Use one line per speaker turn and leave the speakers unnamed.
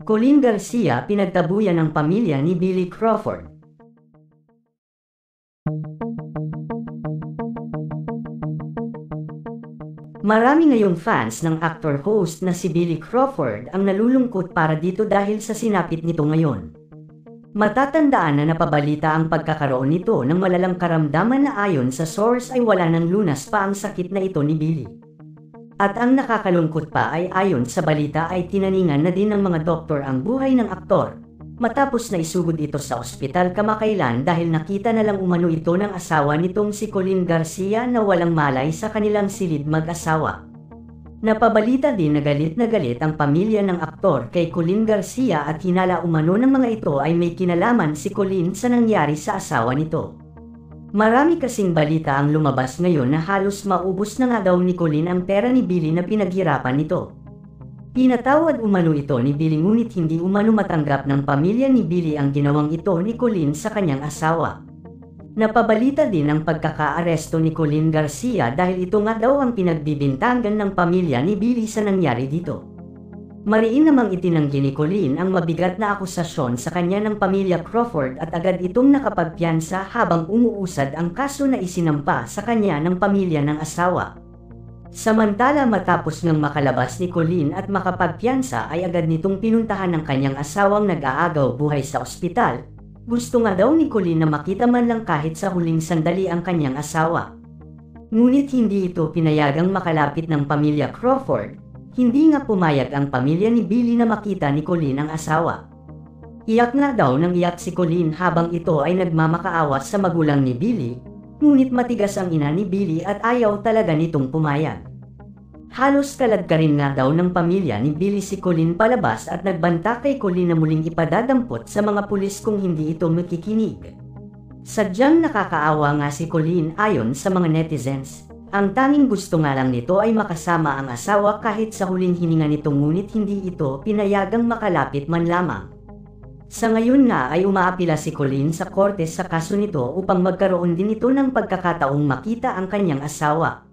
Colleen Garcia pinagtabuyan ng pamilya ni Billy Crawford. Marami ngayong fans ng actor-host na si Billy Crawford ang nalulungkot para dito dahil sa sinapit nito ngayon. Matatandaan na napabalita ang pagkakaroon nito ng malalang karamdaman na ayon sa source ay wala ng lunas pa ang sakit na ito ni Billy. At ang nakakalungkot pa ay ayon sa balita ay tinaningan na din ng mga doktor ang buhay ng aktor, matapos na isugod ito sa ospital kamakailan dahil nakita na lang umano ito ng asawa nitong si Colleen Garcia na walang malay sa kanilang silid mag-asawa. Napabalita din na galit ang pamilya ng aktor kay Colleen Garcia at hinala umano ng mga ito ay may kinalaman si Colleen sa nangyari sa asawa nito. Marami kasing balita ang lumabas ngayon na halos maubos na nga daw ni Colleen ang pera ni Billy na pinaghirapan nito. Pinatawad umano ito ni Billy ngunit hindi umano matanggap ng pamilya ni Billy ang ginawang ito ni Colleen sa kanyang asawa. Napabalita din ang pagkakaaresto ni Colleen Garcia dahil ito nga daw ang pinagbibintangan ng pamilya ni Billy sa nangyari dito. Mariin namang itinanggi ni Colleen ang mabigat na akusasyon sa kanya ng pamilya Crawford at agad itong nakapagpiyansa habang umuusad ang kaso na isinampa sa kanya ng pamilya ng asawa. Samantala matapos ngang makalabas ni Colleen at makapagpiyansa ay agad nitong pinuntahan ng kanyang asawang nag-aagaw buhay sa ospital. Gusto nga daw ni Colleen na makita man lang kahit sa huling sandali ang kanyang asawa. Ngunit hindi ito pinayagang makalapit ng pamilya Crawford. Hindi nga pumayag ang pamilya ni Billy na makita ni Colleen ang asawa. Iyak nga daw ng iyak si Colleen habang ito ay nagmamakaawa sa magulang ni Billy, ngunit matigas ang ina ni Billy at ayaw talaga nitong pumayag. Halos kalad ka rin nga daw ng pamilya ni Billy si Colleen palabas at nagbanta kay Colleen na muling ipadadampot sa mga pulis kung hindi ito makikinig. Sadyang nakakaawa nga si Colleen ayon sa mga netizens. Ang tanging gusto nga lang nito ay makasama ang asawa kahit sa huling hininga nito ngunit hindi ito pinayagang makalapit man lamang. Sa ngayon nga ay umaapila si Colleen sa korte sa kaso nito upang magkaroon din ito ng pagkakataong makita ang kanyang asawa.